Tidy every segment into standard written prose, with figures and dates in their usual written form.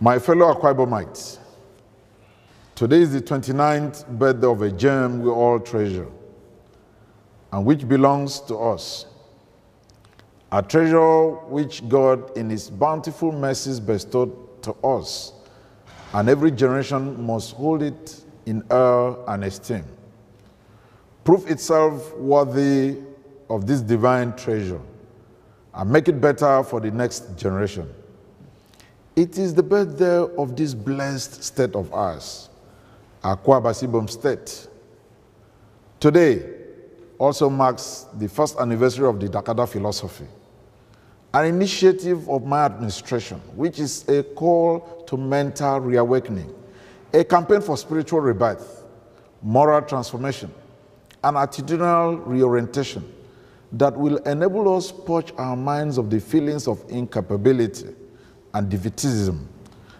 My fellow Akwa Ibomites, today is the 29th birthday of a gem we all treasure and which belongs to us. A treasure which God in His bountiful mercies bestowed to us, and every generation must hold it in awe and esteem. Prove itself worthy of this divine treasure and make it better for the next generation. It is the birthday of this blessed state of ours, Akwa Ibom State. Today also marks the first anniversary of the Dakkada philosophy, an initiative of my administration, which is a call to mental reawakening, a campaign for spiritual rebirth, moral transformation, and attitudinal reorientation that will enable us to purge our minds of the feelings of incapability and defeatism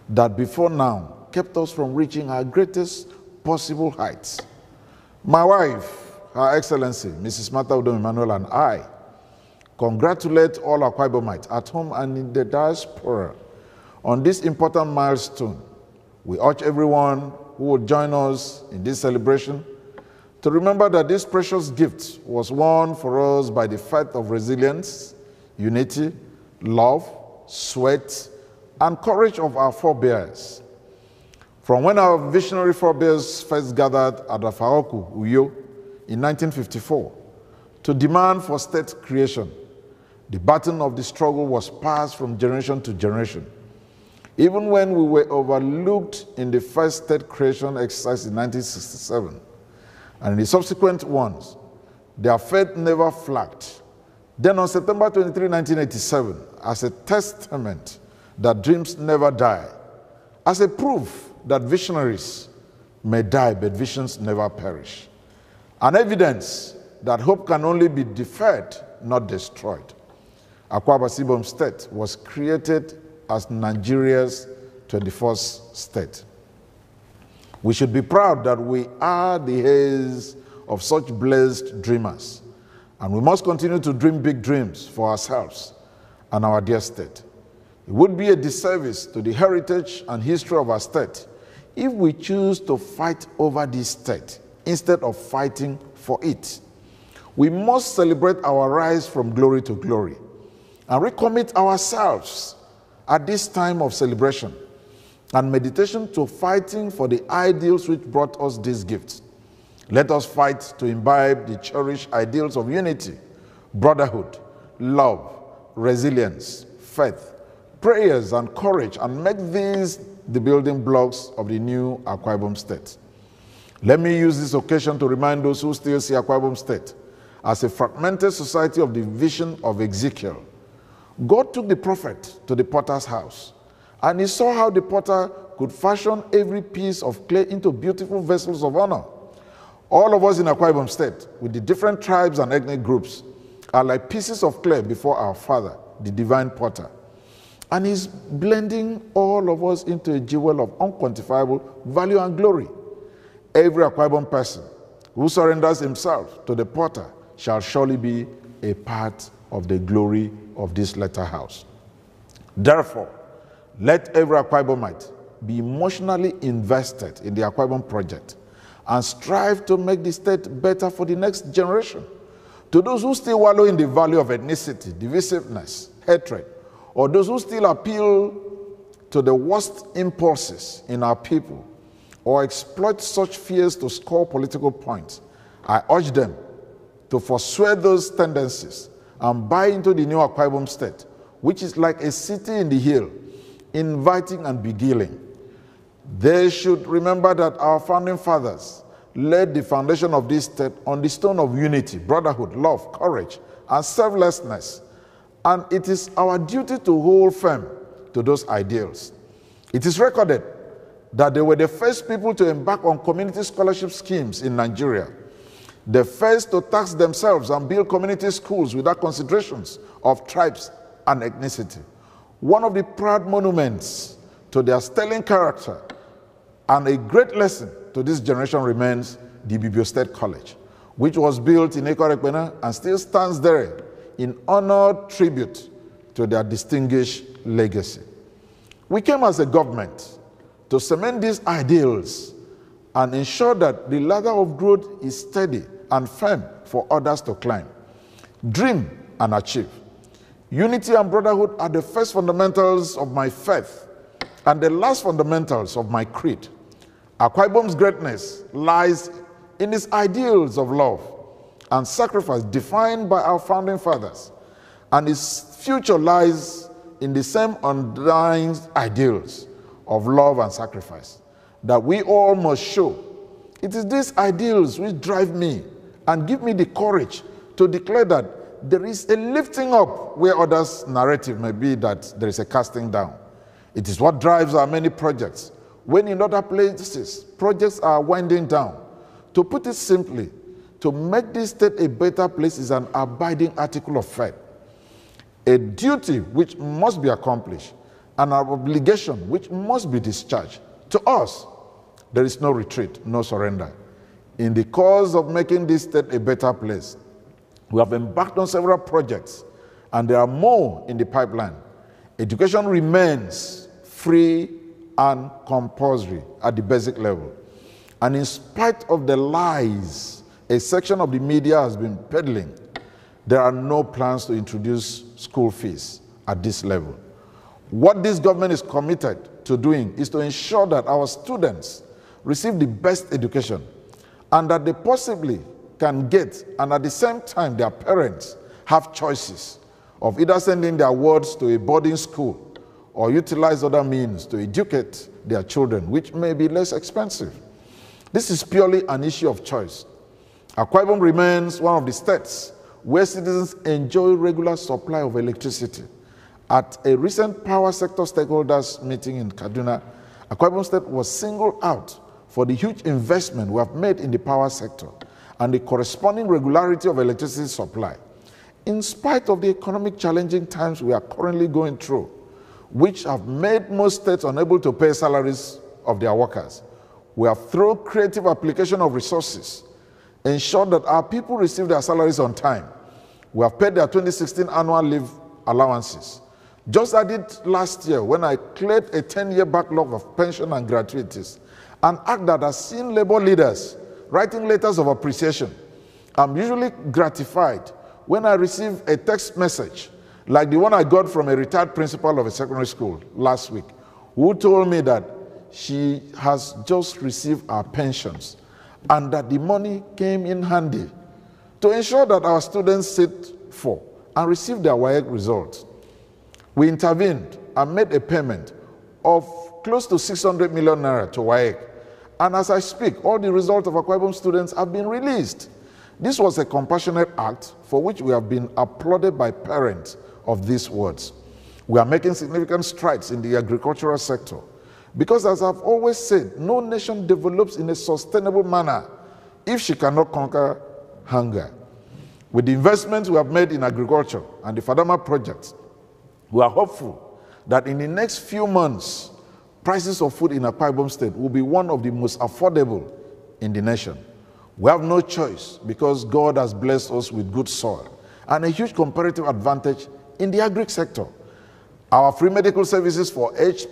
that before now kept us from reaching our greatest possible heights. My wife, Her Excellency, Mrs. Udom Emmanuel, and I congratulate all Akwa Ibomites at home and in the diaspora on this important milestone. We urge everyone who will join us in this celebration to remember that this precious gift was won for us by the fight of resilience, unity, love, sweat, and courage of our forebears. From when our visionary forebears first gathered at Afaoku, Uyo, in 1954, to demand for state creation, the baton of the struggle was passed from generation to generation. Even when we were overlooked in the first state creation exercise in 1967, and in the subsequent ones, their faith never flagged. Then on September 23, 1987, as a testament that dreams never die, as a proof that visionaries may die but visions never perish, an evidence that hope can only be deferred, not destroyed, Akwa Ibom State was created as Nigeria's 21st state. We should be proud that we are the heirs of such blessed dreamers, and we must continue to dream big dreams for ourselves and our dear state. It would be a disservice to the heritage and history of our state if we choose to fight over this state instead of fighting for it. We must celebrate our rise from glory to glory and recommit ourselves at this time of celebration and meditation to fighting for the ideals which brought us these gifts. Let us fight to imbibe the cherished ideals of unity, brotherhood, love, resilience, faith, prayers, and courage, and make these the building blocks of the new Akwa Ibom State. Let me use this occasion to remind those who still see Akwa Ibom State as a fragmented society of the vision of Ezekiel. God took the prophet to the potter's house, and he saw how the potter could fashion every piece of clay into beautiful vessels of honor. All of us in Akwa Ibom State, with the different tribes and ethnic groups, are like pieces of clay before our Father, the divine potter. And he's blending all of us into a jewel of unquantifiable value and glory. Every Akwa Ibom person who surrenders himself to the potter shall surely be a part of the glory of this latter house. Therefore, let every Akwa Ibomite be emotionally invested in the Akwa Ibom project and strive to make the state better for the next generation. To those who still wallow in the valley of ethnicity, divisiveness, hatred, or those who still appeal to the worst impulses in our people or exploit such fears to score political points, I urge them to forswear those tendencies and buy into the new Akwa Ibom State, which is like a city in the hill, inviting and beguiling. They should remember that our founding fathers laid the foundation of this state on the stone of unity, brotherhood, love, courage, and selflessness. And it is our duty to hold firm to those ideals. It is recorded that they were the first people to embark on community scholarship schemes in Nigeria, the first to tax themselves and build community schools without considerations of tribes and ethnicity. One of the proud monuments to their sterling character and a great lesson to this generation remains the Ibibio State College, which was built in Ekwarekpena and still stands there in honored tribute to their distinguished legacy. We came as a government to cement these ideals and ensure that the ladder of growth is steady and firm for others to climb, dream and achieve. Unity and brotherhood are the first fundamentals of my faith and the last fundamentals of my creed. Akwa Ibom's greatness lies in its ideals of love and sacrifice defined by our founding fathers, and its future lies in the same underlying ideals of love and sacrifice that we all must show. It is these ideals which drive me and give me the courage to declare that there is a lifting up where others' narrative may be that there is a casting down. It is what drives our many projects, when in other places, projects are winding down. To put it simply, to make this state a better place is an abiding article of faith, a duty which must be accomplished, and an obligation which must be discharged. To us, there is no retreat, no surrender. In the cause of making this state a better place, we have embarked on several projects, and there are more in the pipeline. Education remains free and compulsory at the basic level. And in spite of the lies a section of the media has been peddling, there are no plans to introduce school fees at this level. What this government is committed to doing is to ensure that our students receive the best education and that they possibly can get, and at the same time their parents have choices of either sending their wards to a boarding school or utilize other means to educate their children, which may be less expensive. This is purely an issue of choice. Akwa Ibom remains one of the states where citizens enjoy regular supply of electricity. At a recent power sector stakeholders meeting in Kaduna, Akwa Ibom State was singled out for the huge investment we have made in the power sector and the corresponding regularity of electricity supply. In spite of the economic challenging times we are currently going through, which have made most states unable to pay salaries of their workers, we have, through creative application of resources, ensured that our people receive their salaries on time. We have paid their 2016 annual leave allowances. Just as I did last year when I cleared a 10-year backlog of pension and gratuities, an act that has seen labor leaders writing letters of appreciation. I'm usually gratified when I receive a text message like the one I got from a retired principal of a secondary school last week, who told me that she has just received our pensions and that the money came in handy to ensure that our students sit for and receive their WAEC results. We intervened and made a payment of close to 600 million naira to WAEC. And as I speak, all the results of Akwa Ibom students have been released. This was a compassionate act for which we have been applauded by parents of these wards. We are making significant strides in the agricultural sector because, as I've always said, no nation develops in a sustainable manner if she cannot conquer hunger. With the investments we have made in agriculture and the Fadama projects, we are hopeful that in the next few months, prices of food in Akwa Ibom State will be one of the most affordable in the nation. We have no choice because God has blessed us with good soil and a huge comparative advantage in the agri sector. Our free medical services for aged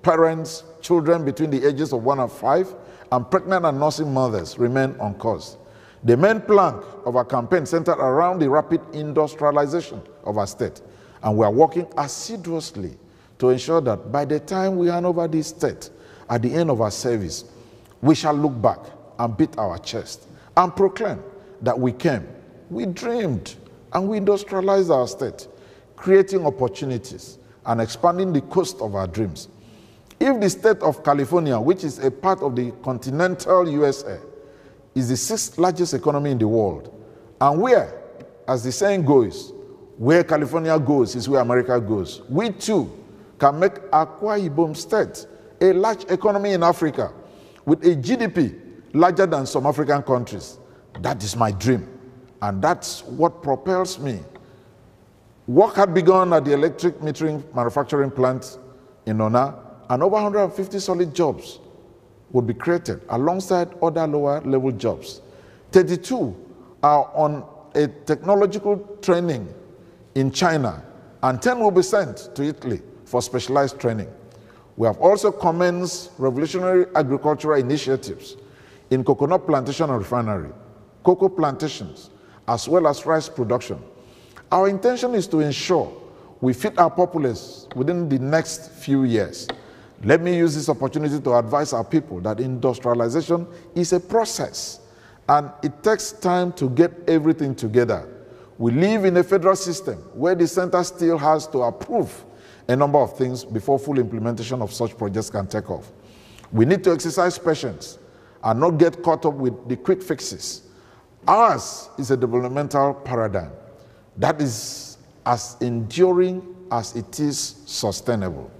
parents, children between the ages of 1 and 5, and pregnant and nursing mothers remain on course. The main plank of our campaign centered around the rapid industrialization of our state, and we are working assiduously to ensure that by the time we hand over this state at the end of our service, we shall look back and beat our chest and proclaim that we came, we dreamed, and we industrialized our state, creating opportunities and expanding the coast of our dreams. If the state of California, which is a part of the continental USA, is the 6th largest economy in the world, and where, as the saying goes, where California goes is where America goes, we too can make Akwa Ibom State a large economy in Africa with a GDP larger than some African countries. That is my dream, and that's what propels me. Work had begun at the electric metering manufacturing plant in Ona, and over 150 solid jobs would be created alongside other lower level jobs. 32 are on a technological training in China, and 10 will be sent to Italy for specialized training. We have also commenced revolutionary agricultural initiatives in coconut plantation and refinery, cocoa plantations, as well as rice production. Our intention is to ensure we feed our populace within the next few years. Let me use this opportunity to advise our people that industrialization is a process and it takes time to get everything together. We live in a federal system where the center still has to approve a number of things before full implementation of such projects can take off. We need to exercise patience and not get caught up with the quick fixes. Ours is a developmental paradigm that is as enduring as it is sustainable.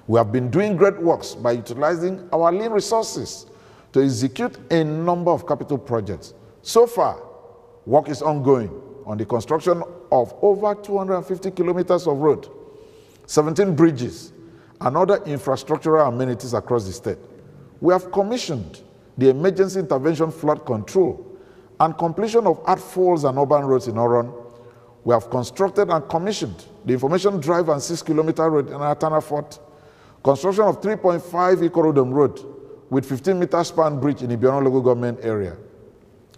We have been doing great works by utilizing our lean resources to execute a number of capital projects. So far, work is ongoing on the construction of over 250 kilometers of road, 17 bridges, and other infrastructural amenities across the state. We have commissioned the emergency intervention flood control and completion of outfalls and urban roads in Oron. We have constructed and commissioned the information drive and 6-kilometer road in Atana Fort, construction of 3.5 Udom Road with 15-meter span bridge in the Ibom local government area.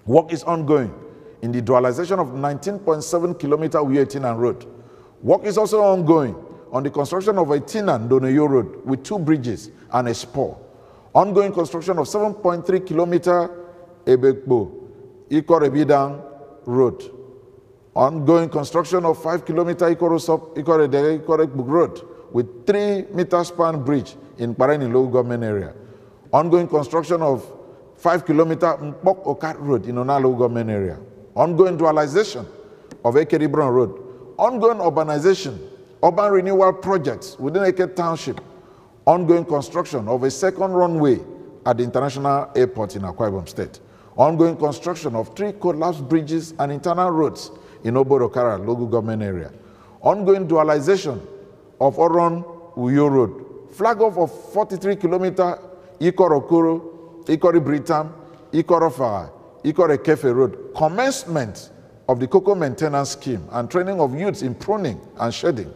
Work is ongoing in the dualization of 19.7-kilometer Uyetinan Road. Work is also ongoing on the construction of a Tinan Donoyo Road with 2 bridges and a spur. Ongoing construction of 7.3-kilometer Ebekbo Ikorebidang Road. Ongoing construction of 5-kilometer Ikorebug Road with 3-meter span bridge in Pareni local government area. Ongoing construction of 5-kilometer Mpok Okat Road in Ona local government area. Ongoing dualization of Ekeribron Road. Ongoing urbanization, urban renewal projects within Eke Township. Ongoing construction of a second runway at the international airport in Akwa Ibom State. Ongoing construction of 3 collapsed bridges and internal roads in Oborokara local government area. Ongoing dualization of Oron Uyo Road. Flag off of 43-kilometer Ikorokoro, Ikori Britam, Ikorofara, Ikore Kefe Road. Commencement of the cocoa maintenance scheme and training of youths in pruning and shedding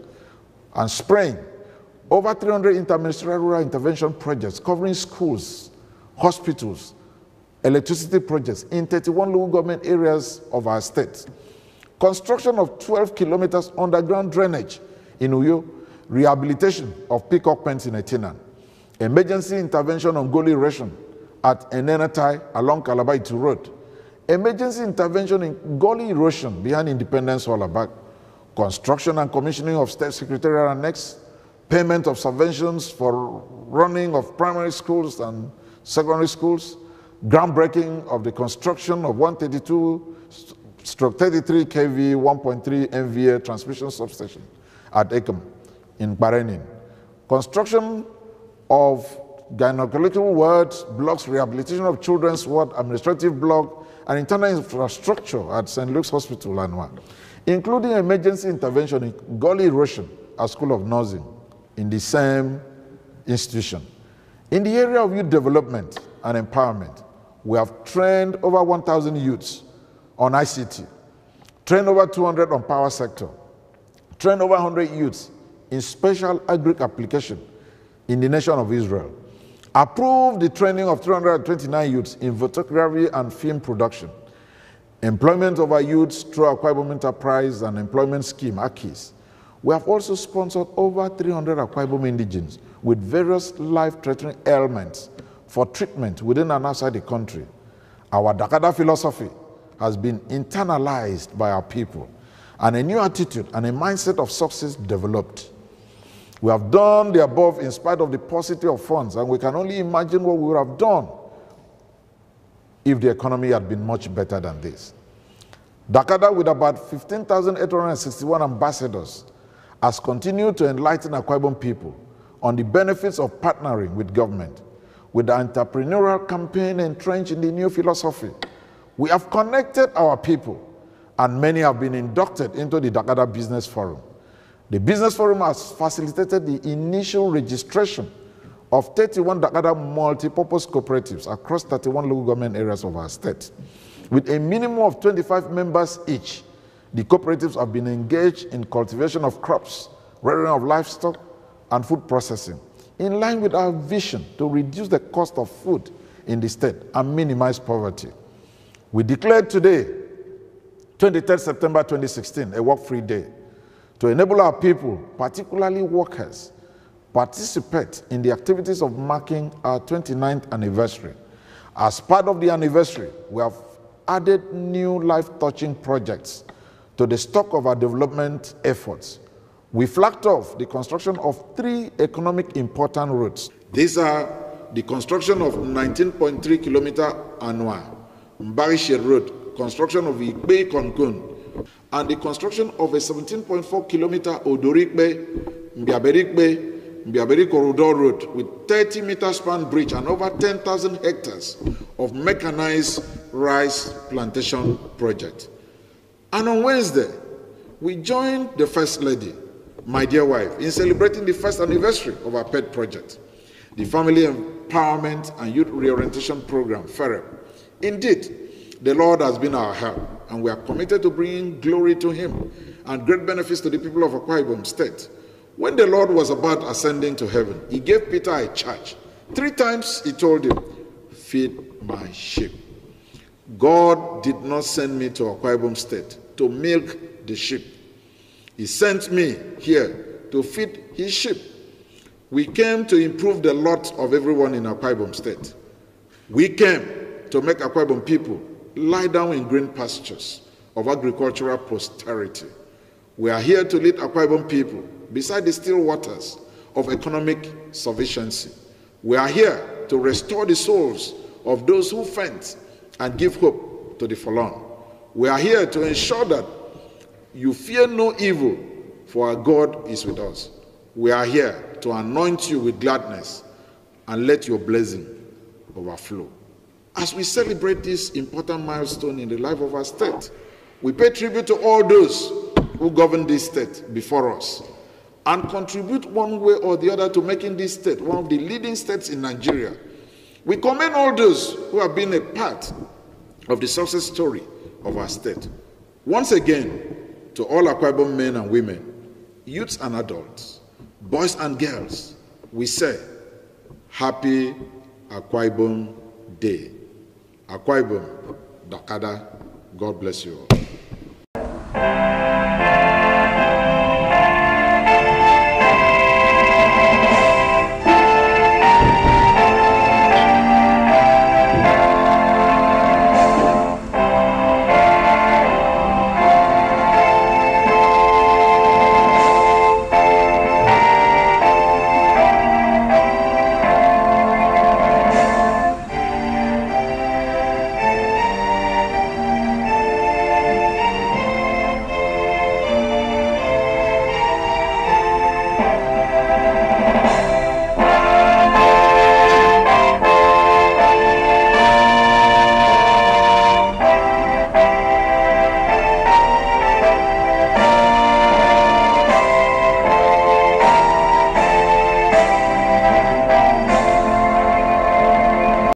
and spraying. Over 300 interministerial rural intervention projects covering schools, hospitals, electricity projects in 31 local government areas of our state. Construction of 12 kilometers underground drainage in Uyo, rehabilitation of peacock pens in Etinan, emergency intervention on gully erosion at Enenatai along Calabar Itu Road, emergency intervention in gully erosion behind Independence Hall Abak, construction and commissioning of state secretarial annex, payment of subventions for running of primary schools and secondary schools, groundbreaking of the construction of 132/33 kV 1.3 MVA transmission substation at Ekem in Barenin, construction of gynecological wards, blocks, rehabilitation of children's ward, administrative block, and internal infrastructure at St. Luke's Hospital, Lanwa, including emergency intervention in gully erosion at School of Nursing in the same institution. In the area of youth development and empowerment, we have trained over 1,000 youths on ICT, trained over 200 on power sector, trained over 100 youths in special agri application in the nation of Israel, approved the training of 329 youths in photography and film production, employment of our youths through our Akwa Ibom Enterprise and Employment Scheme, AKIS. We have also sponsored over 300 Akwa Ibom indigents with various life-threatening ailments for treatment within and outside the country. Our Dakkada philosophy has been internalized by our people, and a new attitude and a mindset of success developed. We have done the above in spite of the paucity of funds, and we can only imagine what we would have done if the economy had been much better than this. Dakkada, with about 15,861 ambassadors, has continued to enlighten Akwa Ibom people on the benefits of partnering with government, with the entrepreneurial campaign entrenched in the new philosophy. We have connected our people, and many have been inducted into the Dakkada Business Forum. The Business Forum has facilitated the initial registration of 31 Dakkada multi-purpose cooperatives across 31 local government areas of our state. With a minimum of 25 members each, the cooperatives have been engaged in cultivation of crops, rearing of livestock, and food processing. in line with our vision to reduce the cost of food in the state and minimize poverty. We declared today, 23rd September 2016, a work-free day to enable our people, particularly workers, participate in the activities of marking our 29th anniversary. As part of the anniversary, we have added new life-touching projects to the stock of our development efforts. We flagged off the construction of 3 economic important roads. These are the construction of 19.3 kilometer Anwa, Mbarishe Road, construction of Ikbe Konkun, and the construction of a 17.4 kilometer Odorikbe, Mbiaberi Corridor Road with 30-meter span bridge and over 10,000 hectares of mechanized rice plantation project. And on Wednesday, we joined the First Lady, my dear wife, in celebrating the first anniversary of our pet project, the Family Empowerment and Youth Reorientation Program, FEREP. Indeed, the Lord has been our help, and we are committed to bringing glory to Him and great benefits to the people of Akwa Ibom State. When the Lord was about ascending to heaven, He gave Peter a charge. 3 times He told him, "Feed my sheep." God did not send me to Akwa Ibom State to milk the sheep. He sent me here to feed His sheep. We came to improve the lot of everyone in Akwa Ibom State. We came to make Akwa Ibom people lie down in green pastures of agricultural prosperity. We are here to lead Akwa Ibom people beside the still waters of economic sufficiency. We are here to restore the souls of those who faint and give hope to the forlorn. We are here to ensure that you fear no evil, for our God is with us. We are here to anoint you with gladness and let your blessing overflow. As we celebrate this important milestone in the life of our state, we pay tribute to all those who govern this state before us and contribute one way or the other to making this state one of the leading states in Nigeria. We commend all those who have been a part of the success story of our state. Once again, to all Akwa Ibom men and women, youths and adults, boys and girls, we say, Happy Akwa Ibom Day. Akwa Ibom, Dakkada, God bless you all.